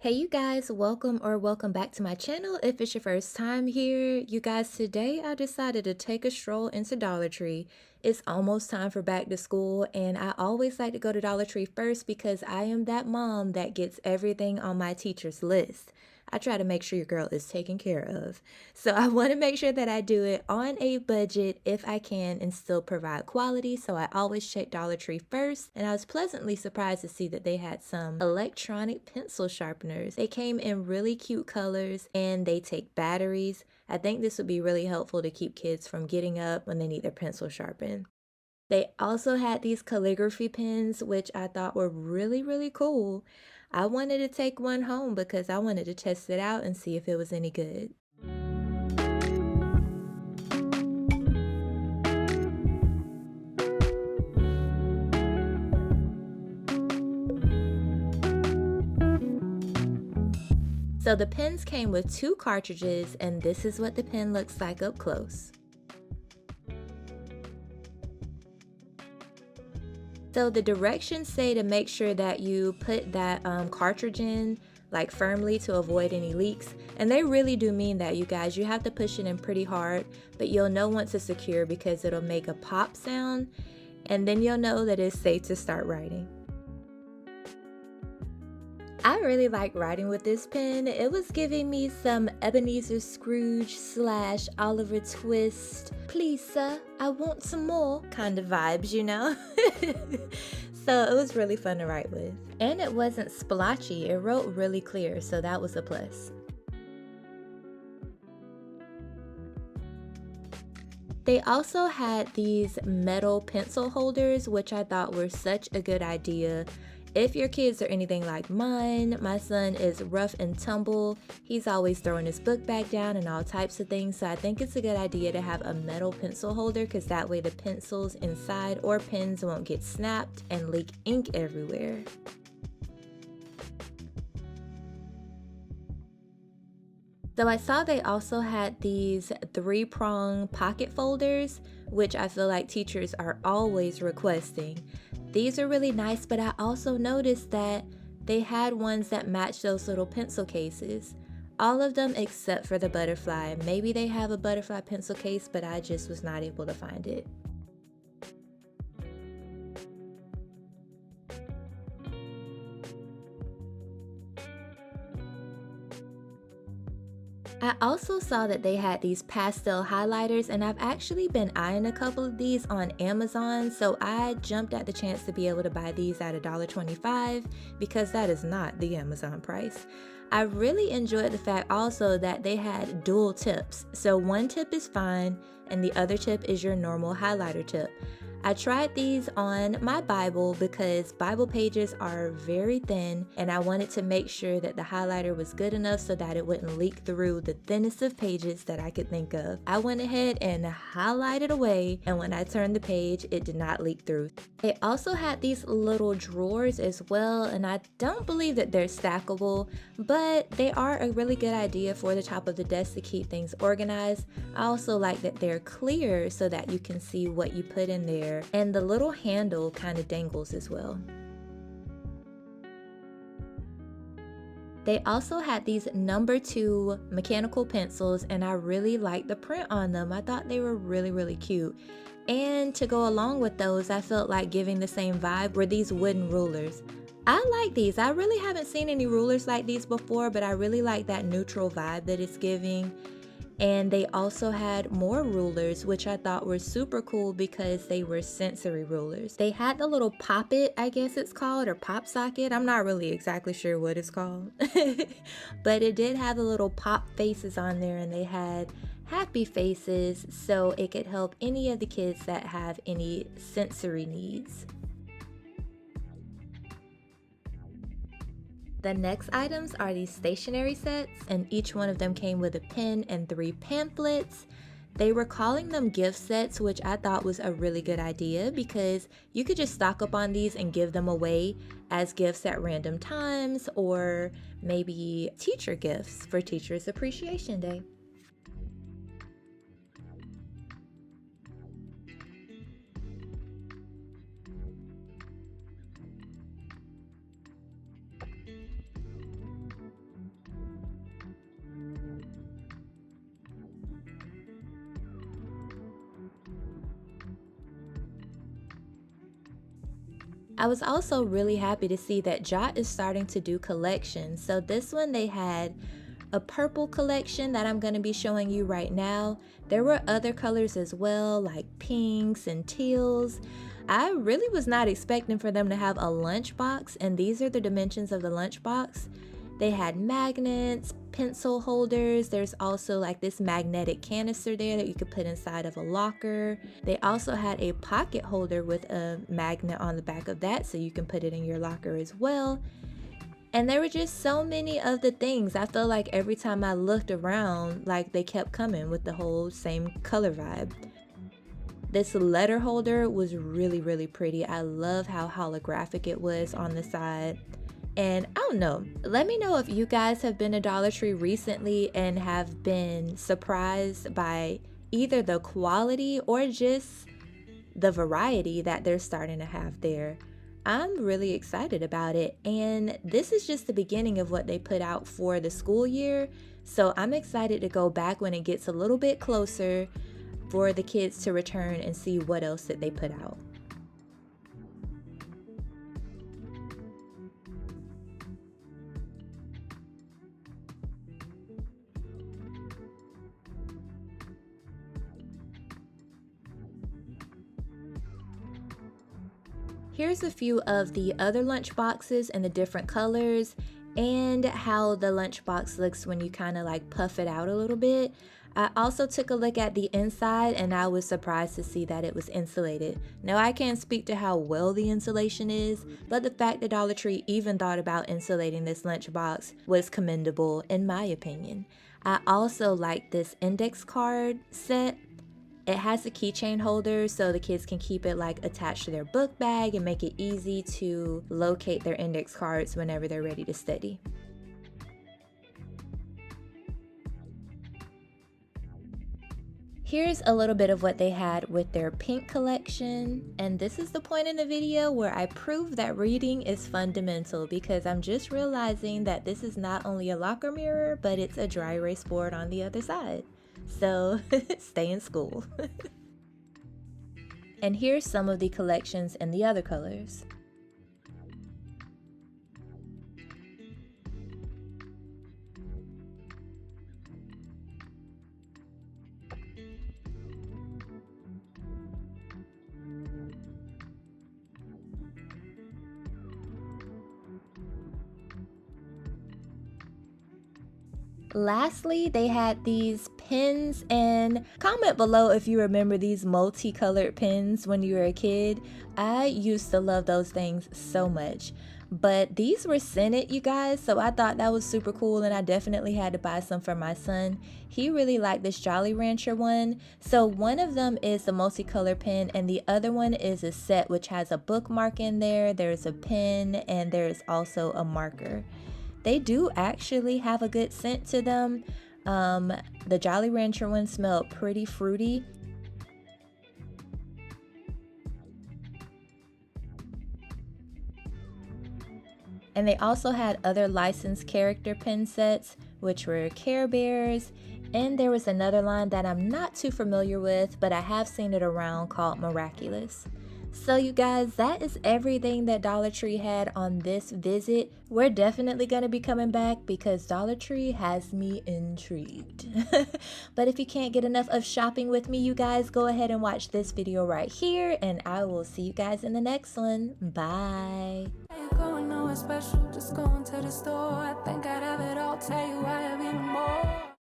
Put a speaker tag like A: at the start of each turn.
A: Hey you guys, welcome back to my channel. If it's your first time here, you guys, today I decided to take a stroll into Dollar Tree. It's almost time for back to school, and I always like to go to Dollar Tree first because I am that mom that gets everything on my teacher's list. I try to make sure your girl is taken care of. So I want to make sure that I do it on a budget if I can and still provide quality. So I always check Dollar Tree first. And I was pleasantly surprised to see that they had some electronic pencil sharpeners. They came in really cute colors and they take batteries. I think this would be really helpful to keep kids from getting up when they need their pencil sharpened. They also had these calligraphy pens, which I thought were really cool. I wanted to take one home because I wanted to test it out and see if it was any good. So the pens came with 2 cartridges, and this is what the pen looks like up close. So the directions say to make sure that you put that cartridge in like firmly to avoid any leaks. And they really do mean that, you guys. You have to push it in pretty hard, but you'll know once it's secure because it'll make a pop sound, and then you'll know that it's safe to start writing. I really like writing with this pen. It was giving me some Ebenezer Scrooge slash Oliver Twist, please sir, I want some more kind of vibes, you know? So it was really fun to write with. And it wasn't splotchy, it wrote really clear, so that was a plus. They also had these metal pencil holders, which I thought were such a good idea. If your kids are anything like mine, my son is rough and tumble. He's always throwing his book bag down and all types of things, so I think it's a good idea to have a metal pencil holder because that way the pencils inside or pens won't get snapped and leak ink everywhere. So I saw they also had these 3-prong pocket folders, which I feel like teachers are always requesting. These are really nice, but I also noticed that they had ones that match those little pencil cases. All of them except for the butterfly. Maybe they have a butterfly pencil case, but I just was not able to find it. I also saw that they had these pastel highlighters, and I've actually been eyeing a couple of these on Amazon, so I jumped at the chance to be able to buy these at $1.25 because that is not the Amazon price. I really enjoyed the fact also that they had dual tips. So one tip is fine and the other tip is your normal highlighter tip. I tried these on my Bible because Bible pages are very thin, and I wanted to make sure that the highlighter was good enough so that it wouldn't leak through the thinnest of pages that I could think of. I went ahead and highlighted away, and when I turned the page, it did not leak through. They also had these little drawers as well, and I don't believe that they're stackable, but they are a really good idea for the top of the desk to keep things organized. I also like that they're clear so that you can see what you put in there. And the little handle kind of dangles as well. They also had these number 2 mechanical pencils, and I really liked the print on them. I thought they were really cute. And to go along with those, I felt like giving the same vibe were these wooden rulers. I like these. I really haven't seen any rulers like these before, but I really like that neutral vibe that it's giving. And they also had more rulers, which I thought were super cool because they were sensory rulers. They had the little pop-it, I guess it's called, or pop socket. I'm not really exactly sure what it's called. But it did have the little pop faces on there, and they had happy faces, so it could help any of the kids that have any sensory needs. The next items are these stationery sets, and each one of them came with a pen and 3 pamphlets. They were calling them gift sets, which I thought was a really good idea because you could just stock up on these and give them away as gifts at random times, or maybe teacher gifts for Teachers Appreciation Day. I was also really happy to see that Jot is starting to do collections. So this one they had a purple collection that I'm going to be showing you right now. There were other colors as well, like pinks and teals. I really was not expecting for them to have a lunchbox, and these are the dimensions of the lunchbox. They had magnets, pencil holders. There's also like this magnetic canister there that you could put inside of a locker. They also had a pocket holder with a magnet on the back of that, so you can put it in your locker as well. And there were just so many of the things. I felt like every time I looked around, like they kept coming with the whole same color vibe. This letter holder was really pretty. I love how holographic it was on the side. And I don't know, let me know if you guys have been to Dollar Tree recently and have been surprised by either the quality or just the variety that they're starting to have there. I'm really excited about it, and this is just the beginning of what they put out for the school year, so I'm excited to go back when it gets a little bit closer for the kids to return and see what else that they put out. Here's a few of the other lunch boxes and the different colors and how the lunchbox looks when you kind of like puff it out a little bit. I also took a look at the inside and I was surprised to see that it was insulated. Now I can't speak to how well the insulation is, but the fact that Dollar Tree even thought about insulating this lunchbox was commendable in my opinion. I also like this index card set. It has a keychain holder so the kids can keep it like attached to their book bag and make it easy to locate their index cards whenever they're ready to study. Here's a little bit of what they had with their pink collection, and this is the point in the video where I prove that reading is fundamental, because I'm just realizing that this is not only a locker mirror, but it's a dry erase board on the other side. So stay in school. And here's some of the collections in the other colors. Lastly, they had these pens, and comment below if you remember these multicolored pens when you were a kid. I used to love those things so much, but these were scented, you guys, so I thought that was super cool, and I definitely had to buy some for my son. He really liked this Jolly Rancher one. So one of them is the multicolor pen and the other one is a set which has a bookmark in there, there's a pen, and there's also a marker. They do actually have a good scent to them. The Jolly Rancher one smelled pretty fruity. And they also had other licensed character pen sets, which were Care Bears. And there was another line that I'm not too familiar with, but I have seen it around, called Miraculous. So you guys, that is everything that Dollar Tree had on this visit. We're definitely going to be coming back because Dollar Tree has me intrigued. But if you can't get enough of shopping with me, you guys, go ahead and watch this video right here, and I will see you guys in the next one. Bye.
B: Special, just going to the store. I think I'd have it all, tell you I have even more.